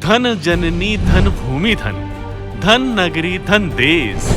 धन जननी धन भूमि धन, धन नगरी धन देश,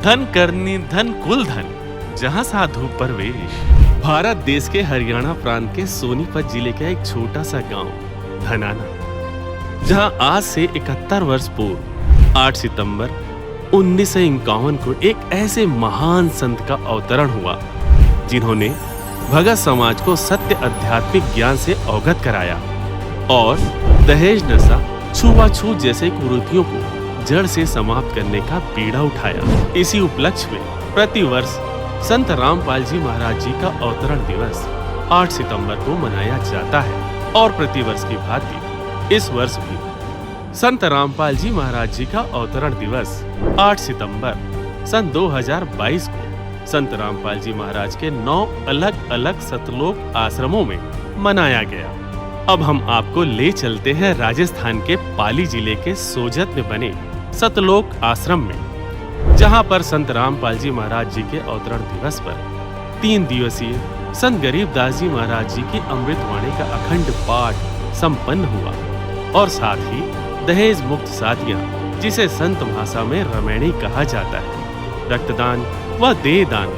धन करनी धन कुल धन, जहां साधु परवेश। भारत देश के हरियाणा प्रांत के सोनीपत जिले का एक छोटा सा गांव धनाना, जहां आज से 71 वर्ष पूर्व 8 सितंबर 1951 को एक ऐसे महान संत का अवतरण हुआ, जिन्होंने भगत समाज को सत्य आध्यात्मिक ज्ञान से अवगत कराया और दहेज नशा, छुआछूत जैसे कुरीतियों को जड़ से समाप्त करने का बीड़ा उठाया। इसी उपलक्ष्य में प्रतिवर्ष संत रामपाल जी महाराज जी का अवतरण दिवस 8 सितंबर को मनाया जाता है और प्रतिवर्ष की भांति इस वर्ष भी संत रामपाल जी महाराज जी का अवतरण दिवस 8 सितंबर सन 2022 को संत रामपाल जी महाराज के 9 अलग-अलग सतलोक आश्रमों में मनाया गया। अब हम आपको ले चलते हैं राजस्थान के पाली जिले के सोजत में बने सतलोक आश्रम में, जहां पर संत रामपाल जी महाराज जी के अवतरण दिवस पर 3 दिवसीय संत गरीबदास जी महाराज जी की अमृतवाणी का अखंड पाठ संपन्न हुआ और साथ ही दहेज मुक्त शादियां, जिसे संत भाषा में रमैणी कहा जाता है, रक्तदान व देहदान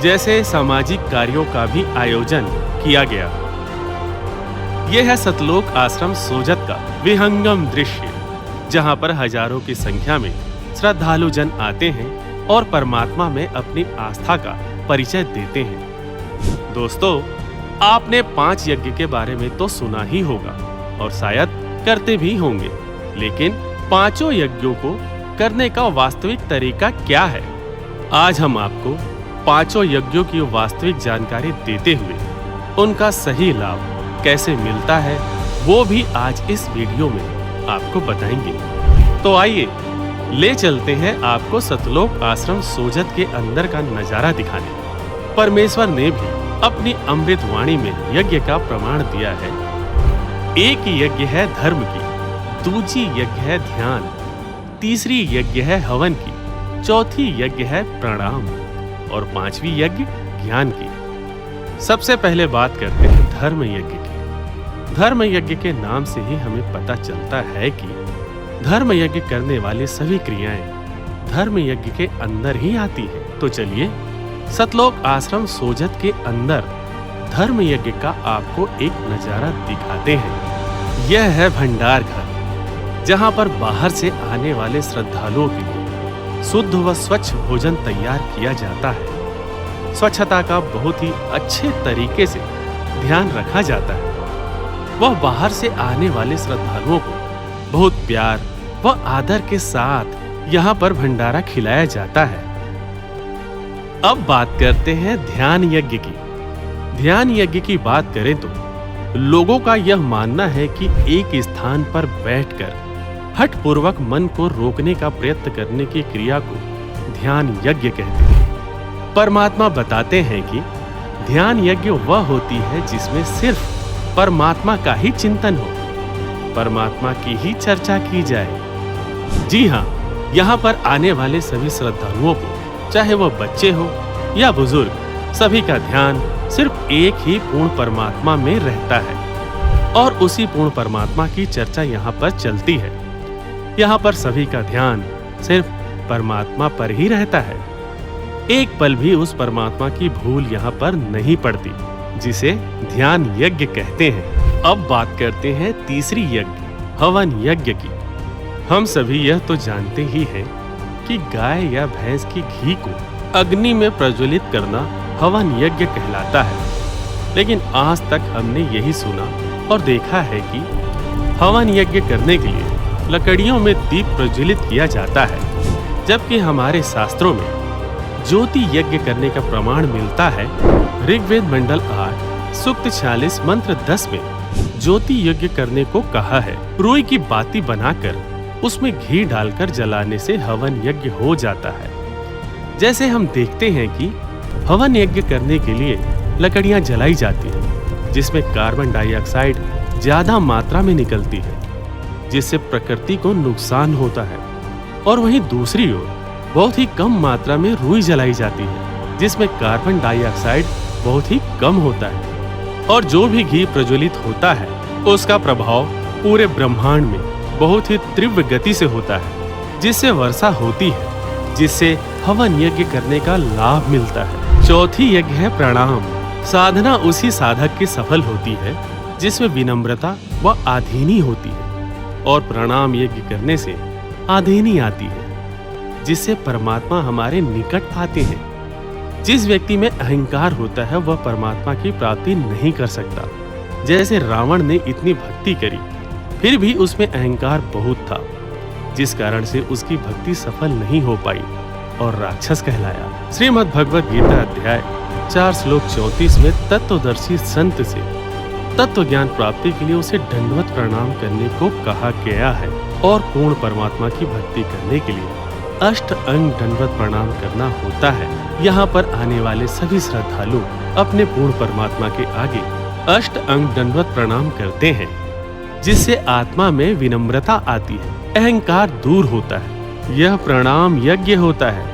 जैसे सामाजिक कार्यों का भी आयोजन किया गया। यह है सतलोक आश्रम सोजत का विहंगम दृश्य, जहां पर हजारों की संख्या में श्रद्धालु जन आते हैं और परमात्मा में अपनी आस्था का परिचय देते हैं। दोस्तों, आपने 5 यज्ञ के बारे में तो सुना ही होगा और शायद करते भी होंगे, लेकिन 5 यज्ञों को करने का वास्तविक तरीका क्या है? आज हम आपको 5 यज्ञों की वास्तविक जानकारी देते हुए उनका सही लाभ कैसे मिलता है, वो भी आज इस वीडियो में आपको बताएंगे। तो आइए ले चलते हैं आपको सतलोक आश्रम सोजत के अंदर का नजारा दिखाने। परमेश्वर ने भी अपनी अमृत वाणी में यज्ञ का प्रमाण दिया है। एक यज्ञ है धर्म की, दूसरी यज्ञ है ध्यान, तीसरी यज्ञ है हवन की, चौथी यज्ञ है प्रणाम और 5वीं यज्ञ ज्ञान की। सबसे पहले बात करते हैं धर्म यज्ञ की। धर्म यज्ञ के नाम से ही हमें पता चलता है कि धर्म यज्ञ करने वाली सभी क्रियाएं धर्म यज्ञ के अंदर ही आती हैं। तो चलिए सतलोक आश्रम सोजत के अंदर धर्म यज्ञ का आपको एक नजारा दिखाते हैं। यह है भंडार घर, जहां पर बाहर से आने वाले श्रद्धालुओं के लिए शुद्ध व स्वच्छ भोजन तैयार किया जाता है। स्वच्छता का बहुत ही अच्छे तरीके से ध्यान रखा जाता है। वह बाहर से आने वाले श्रद्धालुओं को बहुत प्यार व आदर के साथ यहाँ पर भंडारा खिलाया जाता है। अब बात करते हैं ध्यान यज्ञ की। ध्यान यज्ञ की बात करें तो लोगों का यह मानना है कि एक स्थान पर बैठकर हठ पूर्वक मन को रोकने का प्रयत्न करने की क्रिया को ध्यान यज्ञ कहते हैं। परमात्मा बताते हैं कि ध्यान यज्ञ वह होती है जिसमें सिर्फ परमात्मा का ही चिंतन हो, परमात्मा की ही चर्चा की जाए। जी हाँ, यहाँ पर आने वाले सभी श्रद्धालुओं को, चाहे वह बच्चे हो या बुजुर्ग, सभी का ध्यान सिर्फ एक ही पूर्ण परमात्मा में रहता है और उसी पूर्ण परमात्मा की चर्चा यहाँ पर चलती है। यहाँ पर सभी का ध्यान सिर्फ परमात्मा पर ही रहता है। एक पल भी उस परमात्मा की भूल यहाँ पर नहीं पड़ती, जिसे ध्यान यज्ञ कहते हैं। अब बात करते हैं तीसरी यज्ञ हवन यज्ञ की। हम सभी यह तो जानते ही हैं कि गाय या भैंस की घी को अग्नि में प्रज्वलित करना हवन यज्ञ कहलाता है, लेकिन आज तक हमने यही सुना और देखा है कि हवन यज्ञ करने के लिए लकड़ियों में दीप प्रज्वलित किया जाता है, जबकि हमारे शास्त्रों में ज्योति यज्ञ करने का प्रमाण मिलता है। ऋग्वेद मंडल 8 सूक्त 46 मंत्र 10 में ज्योति यज्ञ करने को कहा है। रुई की बाती बनाकर उसमें घी डालकर जलाने से हवन यज्ञ हो जाता है। जैसे हम देखते हैं कि हवन यज्ञ करने के लिए लकड़ियां जलाई जाती हैं, जिसमें कार्बन डाइऑक्साइड ज्यादा मात्रा में निकलती है, जिससे प्रकृति को नुकसान होता है। और वहीं दूसरी ओर बहुत ही कम मात्रा में रुई जलाई जाती है, जिसमें कार्बन डाइऑक्साइड बहुत ही कम होता है। और जो भी घी प्रज्वलित होता है, उसका प्रभाव पूरे ब्रह्मांड में बहुत ही तीव्र गति से होता है, जिससे वर्षा होती है, जिससे हवन यज्ञ करने का लाभ मिलता है। चौथी यज्ञ है प्रणाम। साधना उसी साधक की सफल होती है जिसमें विनम्रता व आधीनी होती है, और प्रणाम यज्ञ करने से आधीनी आती है, जिससे परमात्मा हमारे निकट आते हैं। जिस व्यक्ति में अहंकार होता है वह परमात्मा की प्राप्ति नहीं कर सकता। जैसे रावण ने इतनी भक्ति करी, फिर भी उसमें अहंकार बहुत था, जिस कारण से उसकी भक्ति सफल नहीं हो पाई और राक्षस कहलाया। श्रीमद् भगवद गीता अध्याय 4 श्लोक 34 में तत्वदर्शी संत से तत्व ज्ञान प्राप्ति के लिए उसे दंडवत प्रणाम करने को कहा गया है, और पूर्ण परमात्मा की भक्ति करने के लिए अष्ट अंग दंडवत प्रणाम करना होता है। यहाँ पर आने वाले सभी श्रद्धालु अपने पूर्ण परमात्मा के आगे अष्ट अंग दंडवत प्रणाम करते हैं, जिससे आत्मा में विनम्रता आती है, अहंकार दूर होता है। यह प्रणाम यज्ञ होता है,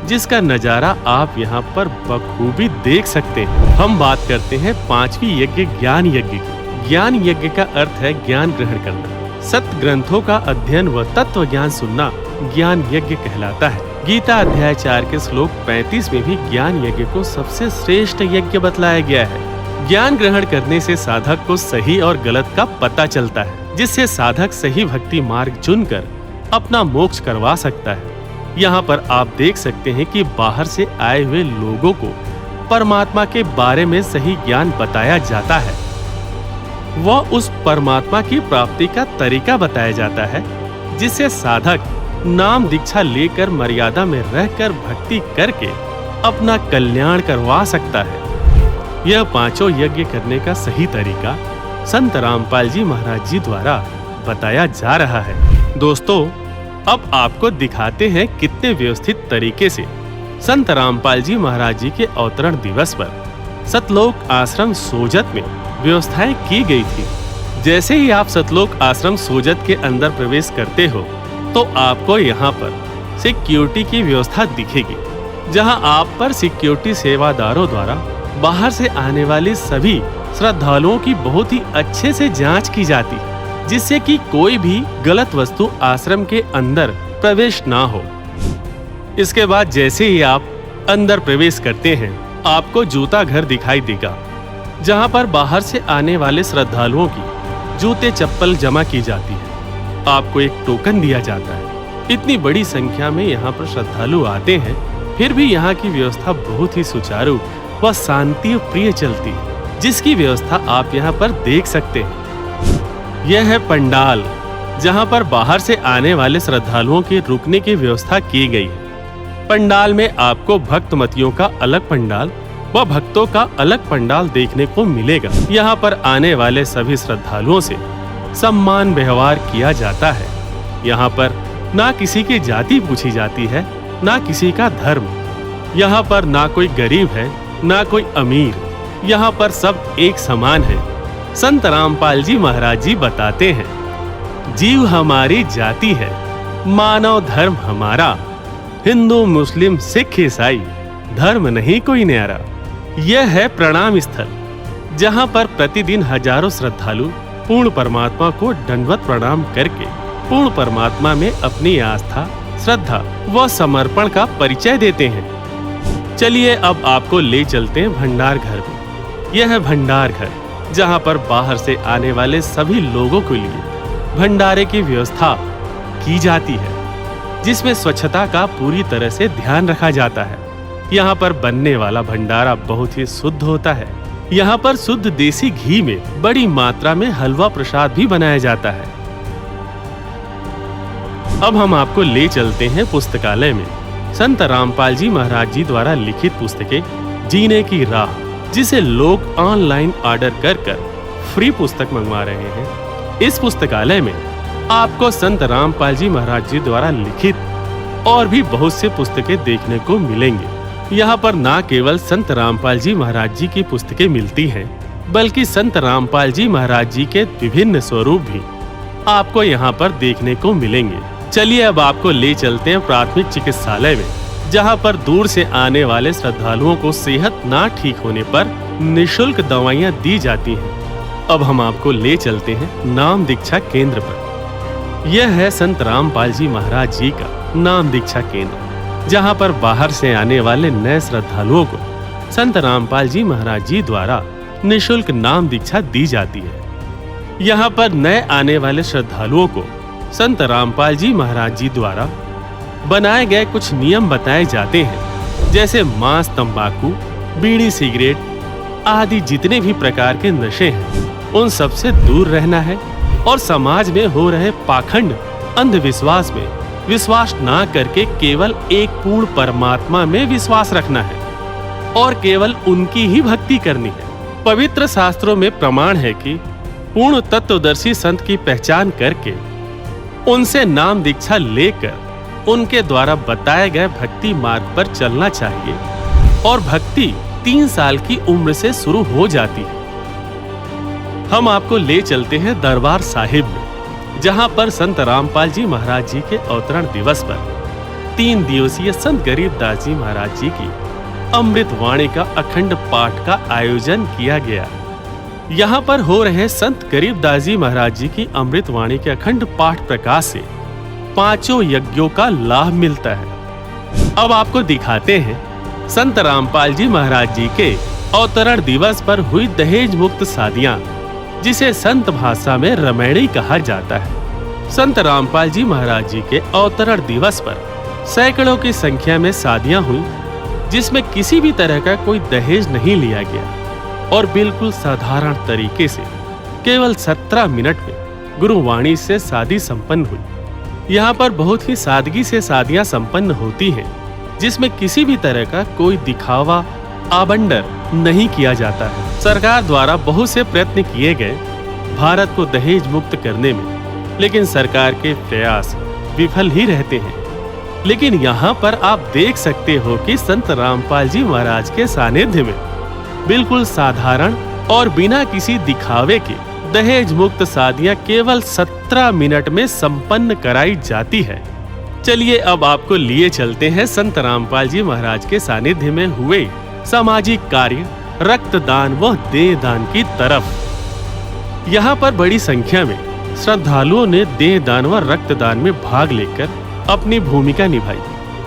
जिसका नजारा आप यहाँ पर बखूबी देख सकते हैं। हम बात करते हैं 5वीं यज्ञ ज्ञान यज्ञ की। ज्ञान यज्ञ का अर्थ है ज्ञान ग्रहण करना। सत्य ग्रंथों का अध्ययन व तत्व ज्ञान सुनना ज्ञान यज्ञ कहलाता है। गीता अध्याय 4 के श्लोक 35 में भी ज्ञान यज्ञ को सबसे श्रेष्ठ यज्ञ बतलाया गया है। ज्ञान ग्रहण करने से साधक को सही और गलत का पता चलता है, जिससे साधक सही भक्ति मार्ग चुनकर अपना मोक्ष करवा सकता है। यहाँ पर आप देख सकते हैं कि बाहर से आए हुए लोगों को परमात्मा के बारे में सही ज्ञान बताया जाता है, वह उस परमात्मा की प्राप्ति का तरीका बताया जाता है, जिससे साधक नाम दीक्षा लेकर मर्यादा में रहकर भक्ति करके अपना कल्याण करवा सकता है। यह 5 यज्ञ करने का सही तरीका संत रामपाल जी महाराज जी द्वारा बताया जा रहा है। दोस्तों, अब आपको दिखाते हैं कितने व्यवस्थित तरीके से संत रामपाल जी महाराज जी के अवतरण दिवस पर सतलोक आश्रम सोजत में व्यवस्थाएं की गई थी। जैसे ही आप सतलोक आश्रम सोजत के अंदर प्रवेश करते हो तो आपको यहाँ पर सिक्योरिटी की व्यवस्था दिखेगी, जहाँ आप पर सिक्योरिटी सेवादारों द्वारा बाहर से आने वाले सभी श्रद्धालुओं की बहुत ही अच्छे से जांच की जाती है, जिससे कि कोई भी गलत वस्तु आश्रम के अंदर प्रवेश ना हो। इसके बाद जैसे ही आप अंदर प्रवेश करते हैं, आपको जूता घर दिखाई देगा, जहां पर बाहर से आने वाले श्रद्धालुओं की जूते चप्पल जमा की जाती है। आपको एक टोकन दिया जाता है। इतनी बड़ी संख्या में यहाँ पर श्रद्धालु आते हैं, फिर भी यहाँ की व्यवस्था बहुत ही सुचारू व शांति प्रिय चलती है, जिसकी व्यवस्था आप यहाँ पर देख सकते हैं। यह है पंडाल, जहां पर बाहर से आने वाले श्रद्धालुओं के रुकने की व्यवस्था की गई है। पंडाल में आपको भक्तमतियों का अलग पंडाल व भक्तों का अलग पंडाल देखने को मिलेगा। यहाँ पर आने वाले सभी श्रद्धालुओं से सम्मान व्यवहार किया जाता है। यहाँ पर ना किसी की जाति पूछी जाती है, ना किसी का धर्म। यहाँ पर ना कोई गरीब है, ना कोई अमीर। यहाँ पर सब एक समान है। संत रामपाल जी महाराज जी बताते हैं, जीव हमारी जाति है, मानव धर्म हमारा, हिंदू मुस्लिम सिख ईसाई धर्म नहीं कोई न्यारा। यह है प्रणाम स्थल, जहां पर प्रतिदिन हजारों श्रद्धालु पूर्ण परमात्मा को दंडवत प्रणाम करके पूर्ण परमात्मा में अपनी आस्था, श्रद्धा व समर्पण का परिचय देते हैं। चलिए अब आपको ले चलते हैं भंडार घर में। यह है भंडार घर, जहां पर बाहर से आने वाले सभी लोगों के लिए भंडारे की व्यवस्था की जाती है, जिसमें स्वच्छता का पूरी तरह से ध्यान रखा जाता है। यहाँ पर बनने वाला भंडारा बहुत ही शुद्ध होता है। यहाँ पर शुद्ध देसी घी में बड़ी मात्रा में हलवा प्रसाद भी बनाया जाता है। अब हम आपको ले चलते हैं पुस्तकालय में। संत रामपाल जी महाराज जी द्वारा लिखित पुस्तकें जीने की राह, जिसे लोग ऑनलाइन ऑर्डर कर फ्री पुस्तक मंगवा रहे हैं। इस पुस्तकालय में आपको संत रामपाल जी महाराज जी द्वारा लिखित और भी बहुत से पुस्तकें देखने को मिलेंगे। यहाँ पर न केवल संत रामपाल जी महाराज जी की पुस्तकें मिलती हैं, बल्कि संत रामपाल जी महाराज जी के विभिन्न स्वरूप भी आपको यहाँ पर देखने को मिलेंगे। चलिए अब आपको ले चलते हैं प्राथमिक चिकित्सालय में, जहाँ पर दूर से आने वाले श्रद्धालुओं को सेहत ना ठीक होने पर निःशुल्क दवाइयाँ दी जाती हैं। अब हम आपको ले चलते हैं नाम दीक्षा केंद्र पर। यह है संत रामपाल जी महाराज जी का नाम दीक्षा केंद्र, जहां पर बाहर से आने वाले नए श्रद्धालुओं को संत रामपाल जी महाराज जी द्वारा निःशुल्क नाम दीक्षा दी जाती है। यहाँ पर नए आने वाले श्रद्धालुओं को संत रामपाल जी महाराज जी द्वारा बनाए गए कुछ नियम बताए जाते हैं, जैसे मांस, तंबाकू, बीड़ी, सिगरेट आदि जितने भी प्रकार के नशे हैं उन सब से दूर रहना है और समाज में हो रहे पाखंड, अंधविश्वास में विश्वास ना करके केवल एक पूर्ण परमात्मा में विश्वास रखना है और केवल उनकी ही भक्ति करनी है। पवित्र शास्त्रों में प्रमाण है कि पूर्ण तत्वदर्शी संत की पहचान करके उनसे नाम दीक्षा लेकर उनके द्वारा बताए गए भक्ति मार्ग पर चलना चाहिए और भक्ति 3 साल की उम्र से शुरू हो जाती है। हम आपको ले चलते हैं दरबार साहिब में, जहां पर संत रामपाल जी महाराज जी के अवतरण दिवस पर 3 दिवसीय संत गरीबदास जी महाराज जी की अमृत वाणी का अखंड पाठ का आयोजन किया गया। यहाँ पर हो रहे संत गरीबदास जी महाराज जी की अमृत वाणी के अखंड पाठ प्रकाश से 5 यज्ञों का लाभ मिलता है। अब आपको दिखाते हैं संत रामपाल जी महाराज जी के अवतरण दिवस पर हुई दहेज मुक्त शादियां, जिसे संत भाषा में रमैणी कहा जाता है। संत रामपाल जी महाराज जी के अवतरण दिवस पर सैकड़ों की संख्या में शादियां हुई, जिसमें किसी भी तरह का कोई दहेज नहीं लिया गया और बिल्कुल साधारण तरीके से केवल 17 मिनट में गुरुवाणी से शादी संपन्न हुई। यहाँ पर बहुत ही सादगी से शादियां संपन्न होती हैं, जिसमें किसी भी तरह का कोई दिखावा, आबंडर नहीं किया जाता है। सरकार द्वारा बहुत से प्रयत्न किए गए भारत को दहेज मुक्त करने में, लेकिन सरकार के प्रयास विफल ही रहते हैं। लेकिन यहाँ पर आप देख सकते हो कि संत रामपाल जी महाराज के सानिध्य में बिल्कुल साधारण और बिना किसी दिखावे के दहेज मुक्त शादियां केवल 17 मिनट में संपन्न कराई जाती है। चलिए अब आपको लिए चलते हैं संत रामपाल जी महाराज के सानिध्य में हुए सामाजिक कार्य, रक्तदान व देहदान की तरफ। यहाँ पर बड़ी संख्या में श्रद्धालुओं ने देहदान व रक्तदान में भाग लेकर अपनी भूमिका निभाई,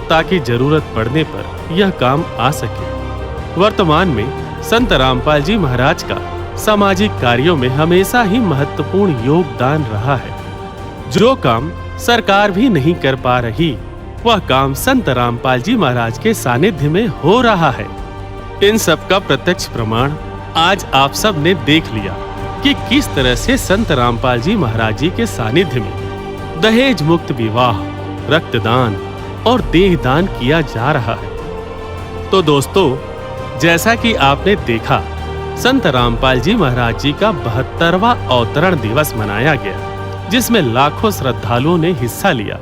ताकि जरूरत पड़ने पर यह काम आ सके। वर्तमान में संत रामपाल जी महाराज का सामाजिक कार्यों में हमेशा ही महत्वपूर्ण योगदान रहा है। जो काम सरकार भी नहीं कर पा रही, वह काम संत रामपाल जी महाराज के सानिध्य में हो रहा है। इन सब का प्रत्यक्ष प्रमाण आज आप सब ने देख लिया कि किस तरह से संत रामपाल जी महाराज जी के सानिध्य में दहेज मुक्त विवाह, रक्तदान और देहदान किया जा रहा है। तो दोस्तों, जैसा कि आपने देखा, संत रामपाल जी महाराज जी का 72वां अवतरण दिवस मनाया गया, जिसमें लाखों श्रद्धालुओं ने हिस्सा लिया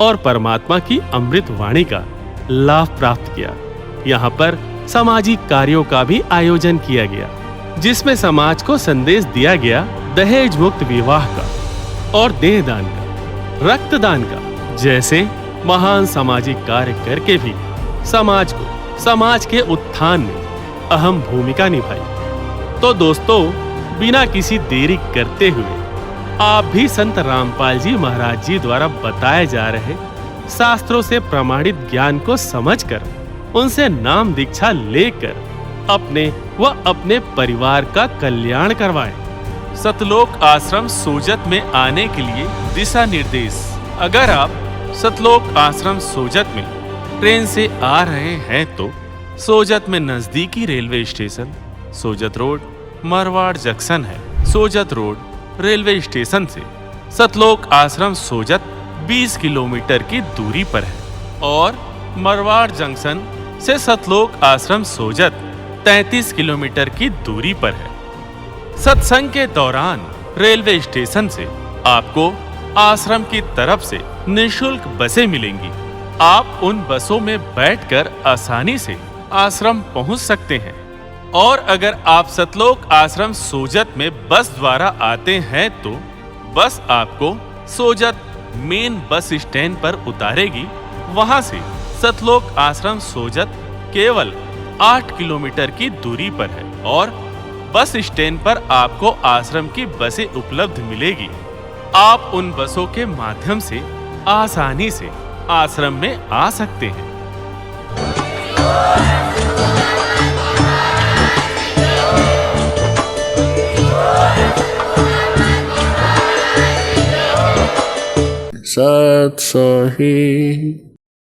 और परमात्मा की अमृत वाणी का लाभ प्राप्त किया। यहाँ पर सामाजिक कार्यों का भी आयोजन किया गया, जिसमें समाज को संदेश दिया गया दहेज मुक्त विवाह का और देहदान का, रक्तदान का जैसे महान सामाजिक कार्य करके भी समाज के उत्थान में अहम भूमिका निभाई। तो दोस्तों, बिना किसी देरी करते हुए आप भी संत रामपाल जी महाराज जी द्वारा बताए जा रहे शास्त्रों से प्रमाणित ज्ञान को समझकर उनसे नाम दीक्षा लेकर अपने व अपने परिवार का कल्याण करवाएं। सतलोक आश्रम सोजत में आने के लिए दिशा निर्देश। अगर आप सतलोक आश्रम सोजत में ट्रेन से आ रहे हैं तो सोजत में नजदीकी railway station Sojat road Marwar junction है। सोजत रोड रेलवे स्टेशन से सतलोक आश्रम सोजत 20 किलोमीटर की दूरी पर है और मरवाड़ जंक्शन से सतलोक आश्रम सोजत 33 किलोमीटर की दूरी पर है। सत्संग के दौरान रेलवे स्टेशन से आपको आश्रम की तरफ से निःशुल्क बसें मिलेंगी। आप उन बसों में बैठकर आसानी से आश्रम पहुंच सकते हैं। और अगर आप सतलोक आश्रम सोजत में बस द्वारा आते हैं तो बस आपको सोजत मेन बस स्टैंड पर उतारेगी। वहां से सतलोक आश्रम सोजत केवल 8 किलोमीटर की दूरी पर है और बस स्टैंड पर आपको आश्रम की बसें उपलब्ध मिलेगी। आप उन बसों के माध्यम से आसानी से आश्रम में आ सकते हैं। सत सही